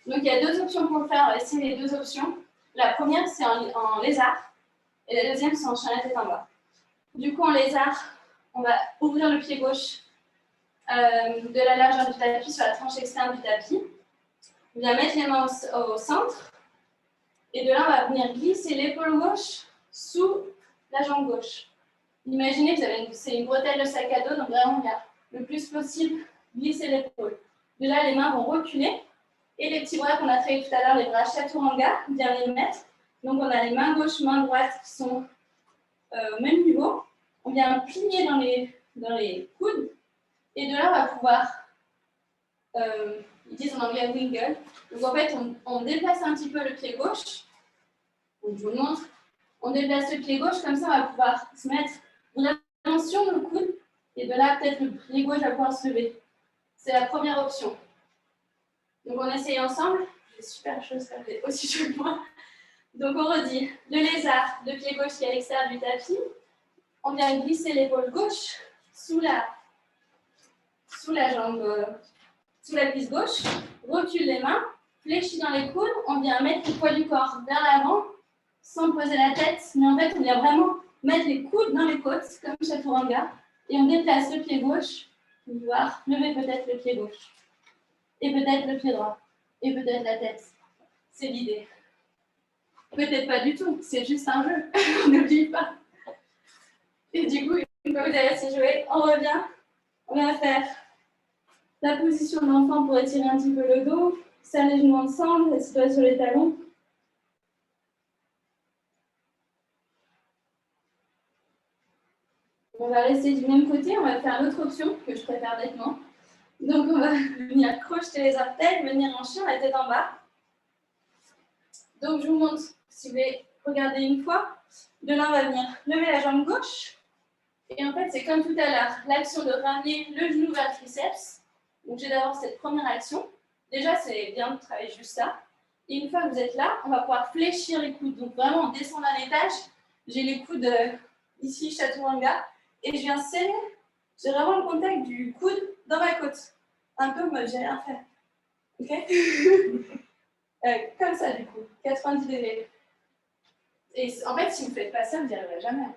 Donc il y a deux options pour le faire, on va essayer les deux options. La première, c'est en lézard et la deuxième, c'est en chien la tête en bas. Du coup, en lézard, on va ouvrir le pied gauche de la largeur du tapis sur la tranche externe du tapis. On vient mettre les mains au centre. Et de là, on va venir glisser l'épaule gauche sous la jambe gauche. Imaginez que c'est une bretelle de sac à dos, donc vraiment, on vient le plus possible glisser l'épaule. De là, les mains vont reculer. Et les petits bras qu'on a travaillé tout à l'heure, les bras chaturanga, on vient les mettre. Donc, on a les mains gauche, main droite qui sont au même niveau. On vient plier dans les coudes. Et de là, on va pouvoir, ils disent en anglais wiggle. Donc en fait, on déplace un petit peu le pied gauche. Donc, je vous le montre. On déplace le pied gauche, comme ça, on va pouvoir se mettre vraiment sur le coude. Et de là, peut-être le pied gauche va pouvoir se lever. C'est la première option. Donc, on essaye ensemble. J'ai super chaud, ça fait aussi chaud que moi. Donc, on redit le lézard, le pied gauche qui est à l'extérieur du tapis. On vient glisser l'épaule gauche sous la jambe, sous la cuisse gauche. Recule les mains, fléchit dans les coudes. On vient mettre le poids du corps vers l'avant sans poser la tête. Mais en fait, on vient vraiment mettre les coudes dans les côtes, comme chaturanga. Et on déplace le pied gauche pour pouvoir lever peut-être le pied gauche. Et peut-être le pied droit. Et peut-être la tête. C'est l'idée. Peut-être pas du tout, c'est juste un jeu. On n'oublie pas. Et du coup, une fois que vous avez assez joué, on revient. On va faire la position d'enfant pour étirer un petit peu le dos. Serre les genoux ensemble, assieds-toi sur les talons. On va rester du même côté, on va faire l'autre option que je préfère nettement. Donc on va venir crocheter les orteils, venir en chien, la tête en bas. Donc je vous montre, si vous voulez regarder une fois. De là, on va venir lever la jambe gauche. Et en fait, c'est comme tout à l'heure, l'action de ramener le genou vers le triceps. Donc j'ai d'abord cette première action. Déjà, c'est bien de travailler juste ça. Et une fois que vous êtes là, on va pouvoir fléchir les coudes. Donc vraiment, on descend d'un étage. J'ai les coudes ici, chaturanga. Et je viens serrer. J'ai vraiment le contact du coude dans ma côte. Un peu comme j'ai rien fait. Ok. Comme ça, du coup. 90 degrés. Et en fait, si vous ne faites pas ça, vous n'y arriverez jamais.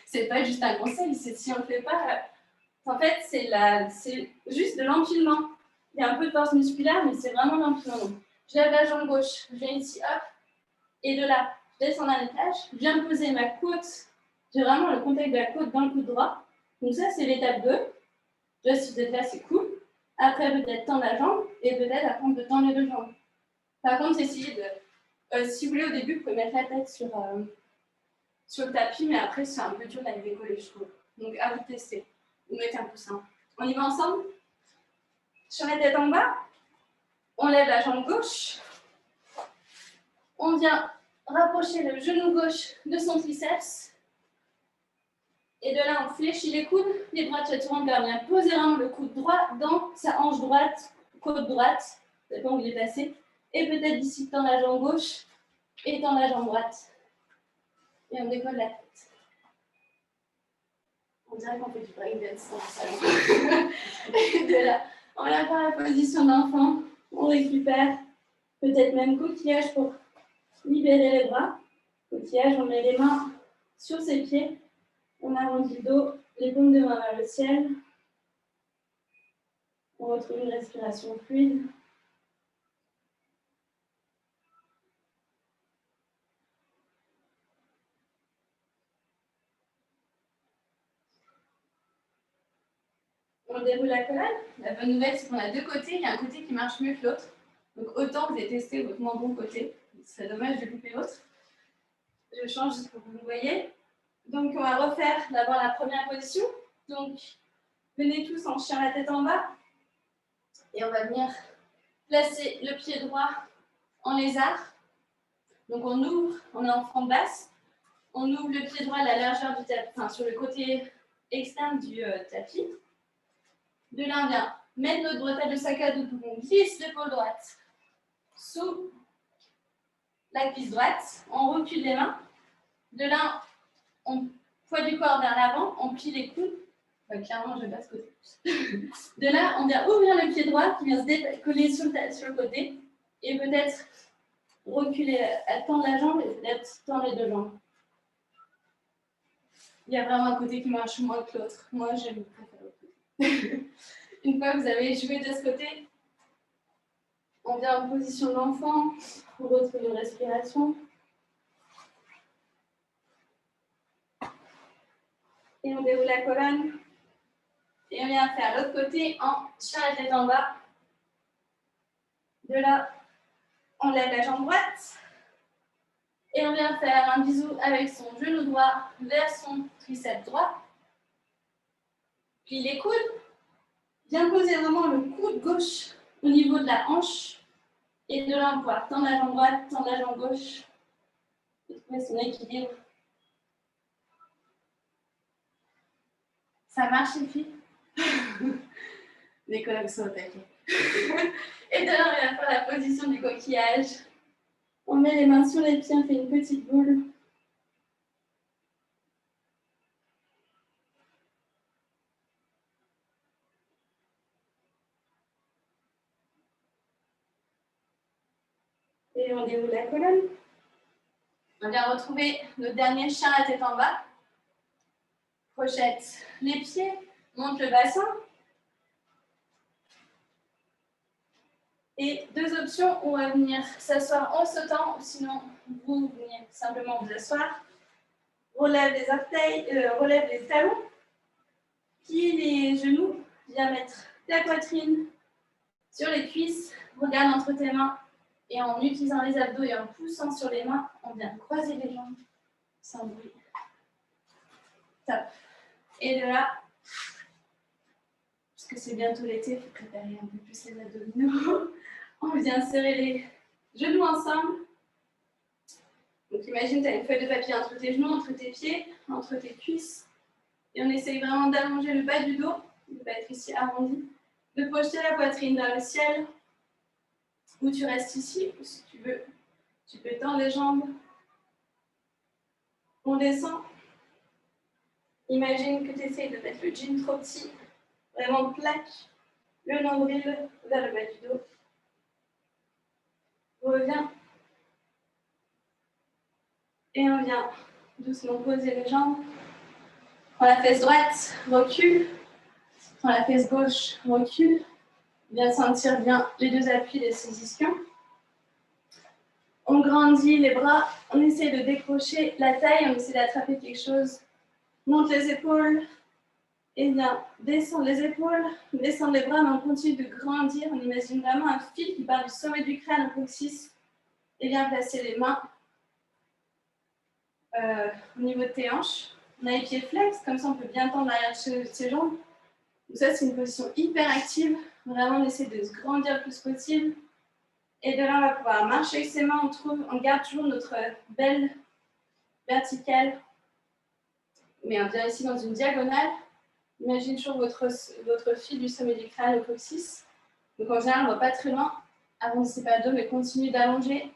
C'est pas juste un conseil, c'est si on ne le fait pas. En fait, c'est juste de l'empilement. Il y a un peu de force musculaire, mais c'est vraiment l'empilement. Je lève la jambe gauche, je viens ici, hop, et de là, je descends d'un étage, je viens poser ma côte. J'ai vraiment le contact de la côte dans le coude droit. Donc ça, c'est l'étape 2. Déjà, si vous êtes là, c'est cool. Après, peut-être tendre la jambe, et peut-être après, on peut tendre les deux jambes. Par contre, essayez de... si vous voulez, au début, vous pouvez mettre la tête sur le tapis, mais après, c'est un peu dur d'aller décoller, je trouve. Donc, à vous de tester. Vous mettez un coussin. On y va ensemble? Sur la tête en bas, on lève la jambe gauche. On vient rapprocher le genou gauche de son triceps. Et de là, on fléchit les coudes. Les bras de chaturanga, on vient poser vraiment le coude droit dans sa hanche droite, côte droite. Ça dépend où il est placé. Et peut-être d'ici, tendre la jambe gauche et tendre la jambe droite. Et on décolle la tête. On dirait qu'on fait du breakdance dans le salon. Et de là, on vient faire la position d'enfant. On récupère. Peut-être même coquillage pour libérer les bras. Coquillage, on met les mains sur ses pieds. On arrondit le dos, les paumes de main vers le ciel. On retrouve une respiration fluide. On déroule la colonne. La bonne nouvelle, c'est qu'on a deux côtés. Il y a un côté qui marche mieux que l'autre. Donc autant vous avez testé votre moins bon côté. C'est dommage de couper l'autre. Je change juste pour que vous voyez. Donc on va refaire d'abord la première position. Donc venez tous en chien la tête en bas. Et on va venir placer le pied droit en lézard. Donc on ouvre, on est en fente basse. On ouvre le pied droit à la largeur du tapis, enfin sur le côté externe du tapis. De là, on vient mettre notre bretelle de sac à dos, donc on glisse l'épaule droite sous la cuisse droite. On recule les mains. De là, on poids du corps vers l'avant, on plie les coudes. Clairement, je vais pas ce côté. De là, on vient ouvrir le pied droit qui vient se coller sur le côté. Et peut-être reculer, tendre la jambe et peut-être tendre les deux jambes. Il y a vraiment un côté qui marche moins que l'autre. Moi, j'aime préférer l'autre côté. Une fois que vous avez joué de ce côté, on vient en position d'enfant pour retrouver une respiration. Et on déroule la colonne. Et on vient faire l'autre côté en chien la tête en bas. De là, on lève la jambe droite. Et on vient faire un bisou avec son genou droit vers son triceps droit. Puis les coudes. Bien poser vraiment le coude gauche au niveau de la hanche. Et de là, on va tendre la jambe droite, tendre la jambe gauche. Et trouver son équilibre. Ça marche, les filles? Les collègues sont au taquet. Et de là, on va faire la position du coquillage. On met les mains sur les pieds, on fait une petite boule. Et on déroule la colonne. On vient retrouver notre dernier chien à tête en bas. Crochette les pieds, monte le bassin. Et deux options, on va venir s'asseoir en sautant, ou sinon vous venez simplement vous asseoir. Relève les orteils, relève les talons, plie les genoux, viens mettre ta poitrine sur les cuisses, regarde entre tes mains et en utilisant les abdos et en poussant sur les mains, on vient croiser les jambes sans bruit. Top. Et de là, puisque c'est bientôt l'été, il faut préparer un peu plus les abdominaux. On vient serrer les genoux ensemble. Donc imagine, tu as une feuille de papier entre tes genoux, entre tes pieds, entre tes cuisses. Et on essaye vraiment d'allonger le bas du dos, de ne pas être ici arrondi, de projeter la poitrine vers le ciel, ou tu restes ici, ou si tu veux, tu peux tendre les jambes. On descend. Imagine que tu essayes de mettre le jean trop petit, vraiment plaque le nombril vers le bas du dos. Reviens. Et on vient doucement poser les jambes. Prends la fesse droite, recule. Prends la fesse gauche, recule. Bien sentir bien les deux appuis des saisissions. On grandit les bras, on essaie de décrocher la taille, on essaie d'attraper quelque chose. Monte les épaules et bien descendre les épaules, descendre les bras, mais on continue de grandir. On imagine vraiment un fil qui part du sommet du crâne au coccyx et bien placer les mains au niveau de tes hanches. On a les pieds flex, comme ça on peut bien tendre l'arrière de ses jambes. Donc ça, c'est une position hyper active. Vraiment, on essaie de se grandir le plus possible. Et de là, on va pouvoir marcher avec ses mains. On garde toujours notre belle verticale. Mais on vient ici dans une diagonale. Imaginez toujours votre fil du sommet du crâne au coccyx. Donc en général, on ne va pas très loin. Avancez pas le dos, mais continuez d'allonger.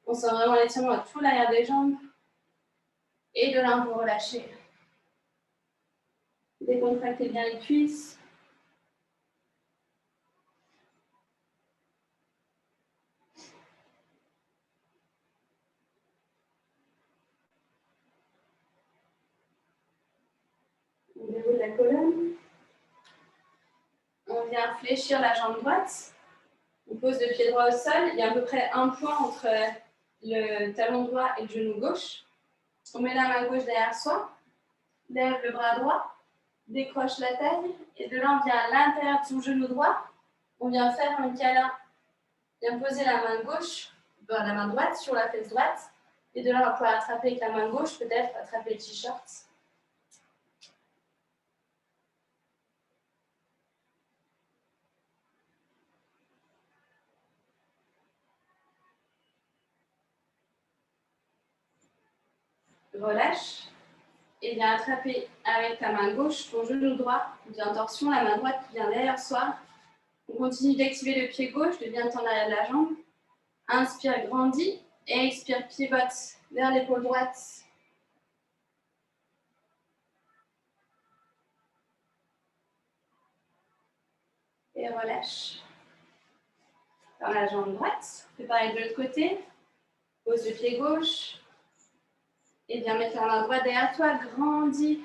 On sent vraiment l'étirement à tout l'arrière des jambes. Et de là, on vous relâchez. Décontractez bien les cuisses. On déroule la colonne. On vient fléchir la jambe droite. On pose le pied droit au sol. Il y a à peu près un point entre le talon droit et le genou gauche. On met la main gauche derrière soi. Lève le bras droit. Décroche la taille. Et de là, on vient à l'intérieur de son genou droit. On vient faire un câlin. On vient poser la main gauche, la main droite sur la fesse droite. Et de là, on va pouvoir attraper avec la main gauche, peut-être attraper le t-shirt. Relâche. Et viens attraper avec ta main gauche ton genou droit. On vient en torsion, la main droite qui vient derrière soi. On continue d'activer le pied gauche, de bien tendre l'arrière de la jambe. Inspire, grandis. Et expire, pivote vers l'épaule droite. Et relâche. Dans la jambe droite. Fais pareil de l'autre côté. Pose le pied gauche. Et viens mettre la main droite derrière toi. Grandis.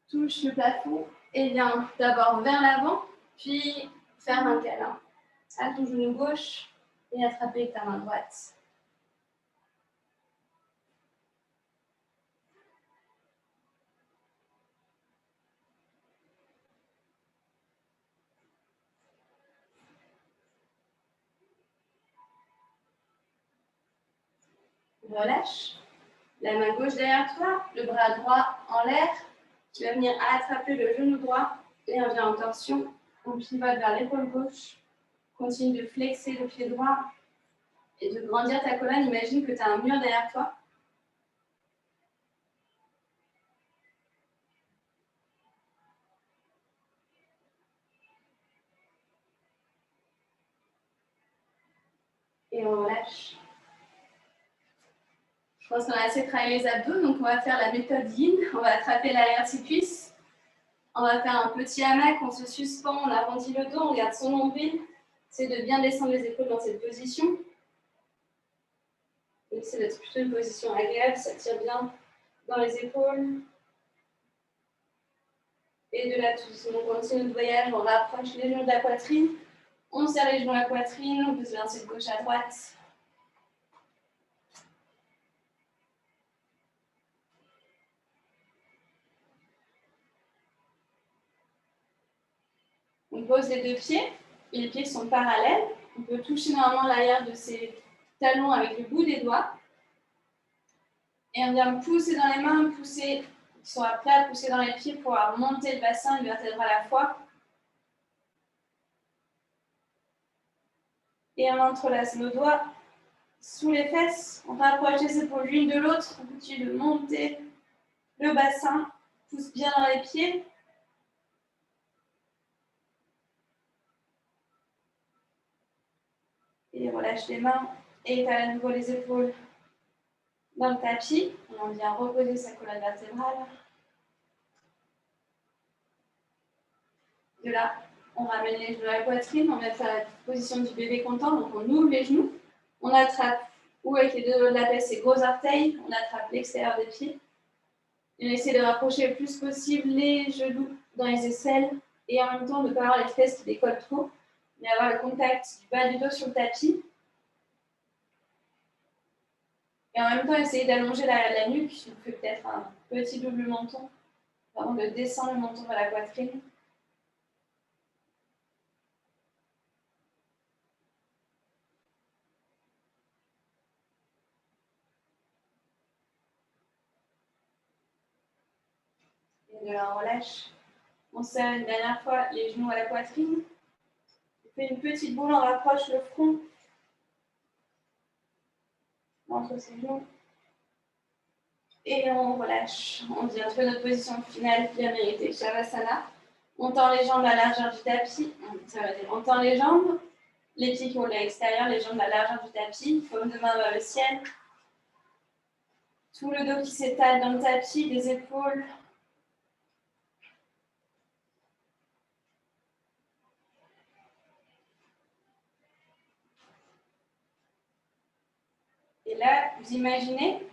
Touche le plafond. Et viens d'abord vers l'avant. Puis faire un câlin à ton genou gauche. Et attraper avec ta main droite. Relâche. La main gauche derrière toi, le bras droit en l'air. Tu vas venir attraper le genou droit et on vient en torsion. On pivote vers l'épaule gauche. Continue de flexer le pied droit et de grandir ta colonne. Imagine que tu as un mur derrière toi. Et on relâche. Je pense qu'on a assez travaillé les abdos, donc on va faire la méthode Yin. On va attraper l'arrière de ses cuisses. On va faire un petit hamac, on se suspend, on arrondit le dos, on garde son nombril. C'est de bien descendre les épaules dans cette position. C'est d'être plutôt une position agréable, ça tire bien dans les épaules. Et de là, tout doucement, on continue notre voyage, on rapproche les genoux de la poitrine. On serre les genoux à la poitrine, on peut se lancer de gauche à droite. On pose les deux pieds, et les pieds sont parallèles. On peut toucher normalement l'arrière de ses talons avec le bout des doigts. Et on vient pousser dans les mains, pousser sur la plate, pousser dans les pieds pour monter le bassin, une vertèbre à la fois. Et on entrelace nos doigts sous les fesses. On rapproche les épaules l'une de l'autre. On continue de monter le bassin, pousse bien dans les pieds. Et relâche les mains et étale à nouveau les épaules dans le tapis. On vient reposer sa colonne vertébrale. De là, on ramène les genoux à la poitrine. On vient faire la position du bébé content. Donc on ouvre les genoux. On attrape, ou avec les deux doigts de la pèse, ses gros orteils. On attrape l'extérieur des pieds. Et on essaie de rapprocher le plus possible les genoux dans les aisselles. Et en même temps, de ne pas avoir les fesses qui décollent trop. Mais avoir le contact du bas du dos sur le tapis. Et en même temps, essayer d'allonger la nuque. On fait peut-être un petit double menton. Vraiment de descendre le menton vers la poitrine. Et de là, on relâche. On serre une dernière fois les genoux à la poitrine. On fait une petite boule, on rapproche le front entre ses genoux. Et on relâche. On vient trouver notre position finale bien méritée. Shavasana. On tend les jambes à la largeur du tapis. Ça veut dire on tend les jambes, les pieds qui roulent à l'extérieur, les jambes à la largeur du tapis, paume de main vers le ciel. Tout le dos qui s'étale dans le tapis, les épaules. Et là, vous imaginez,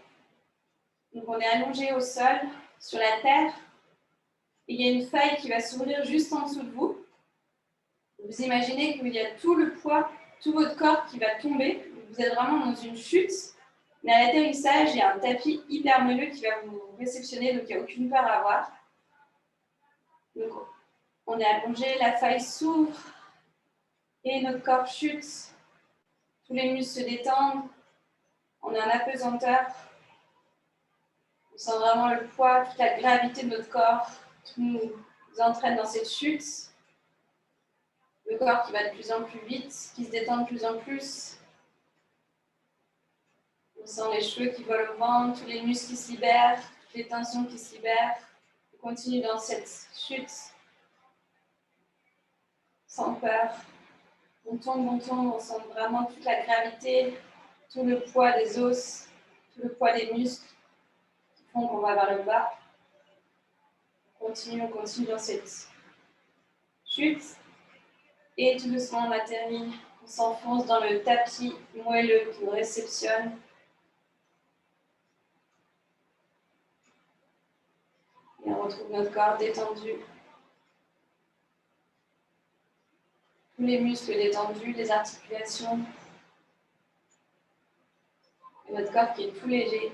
donc on est allongé au sol, sur la terre, et il y a une faille qui va s'ouvrir juste en dessous de vous. Vous imaginez qu'il y a tout le poids, tout votre corps qui va tomber. Vous êtes vraiment dans une chute, mais à l'atterrissage, il y a un tapis hyper moelleux qui va vous réceptionner, donc il n'y a aucune peur à avoir. Donc, on est allongé, la faille s'ouvre, et notre corps chute. Tous les muscles se détendent. On est en apesanteur. On sent vraiment le poids, toute la gravité de notre corps qui nous entraîne dans cette chute. Le corps qui va de plus en plus vite, qui se détend de plus en plus. On sent les cheveux qui volent au ventre, tous les muscles qui se libèrent, toutes les tensions qui se libèrent. On continue dans cette chute, sans peur. On tombe, on sent vraiment toute la gravité, tout le poids des os, tout le poids des muscles qui font qu'on va vers le bas. On continue dans cette chute. Et tout doucement, on atterrit, on s'enfonce dans le tapis moelleux qui nous réceptionne. Et on retrouve notre corps détendu. Tous les muscles détendus, les articulations. Et notre corps qui est tout léger.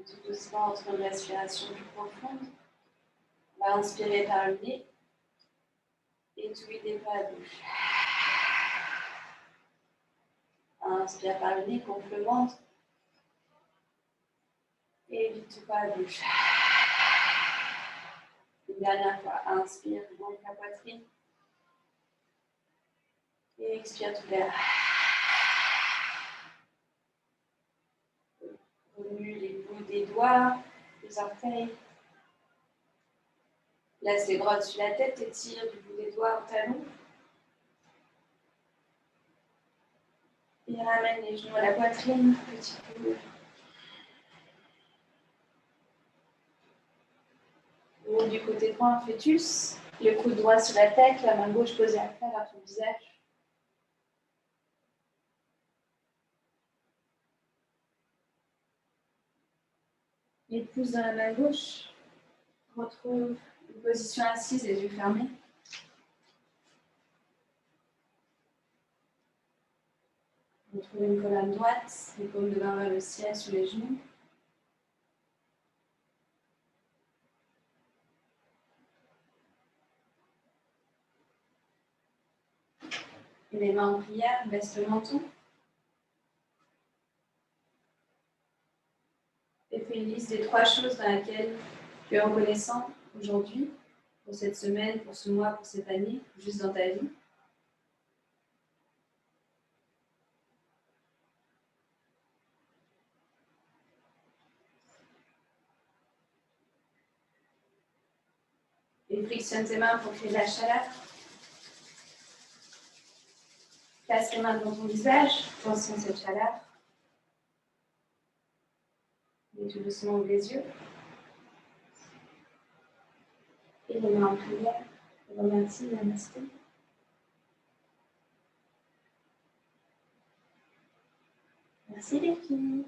Et tout doucement, entre une respiration plus profonde. On va inspirer par le nez et tout vider par la bouche. Inspire par le nez, gonfle le ventre. Et vide tout par la bouche. Une dernière fois, inspire, gonfle la poitrine. Et expire tout l'air. Remue les bouts des doigts, les orteils. Laisse les bras dessus la tête, étire du bout des doigts au talon. Et ramène les genoux à la poitrine, petit peu. Le haut du côté droit, un fœtus. Le coude droit sur la tête, la main gauche posée à travers ton visage. Les pouces dans la main gauche. Retrouve une position assise, les yeux fermés. Retrouve une colonne droite, les paumes de main vers le ciel sur les genoux. Et les mains en prière, baisse le menton. Et fais une liste des 3 choses dans lesquelles tu es reconnaissant aujourd'hui, pour cette semaine, pour ce mois, pour cette année, juste dans ta vie. Et frictionne tes mains pour créer de la chaleur. Place tes mains devant ton visage, ressens cette chaleur. Et tout doucement ouvre les yeux. Et les mains en prière. Remercie, namasté. Merci les filles.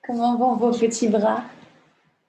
Comment vont vos petits bras?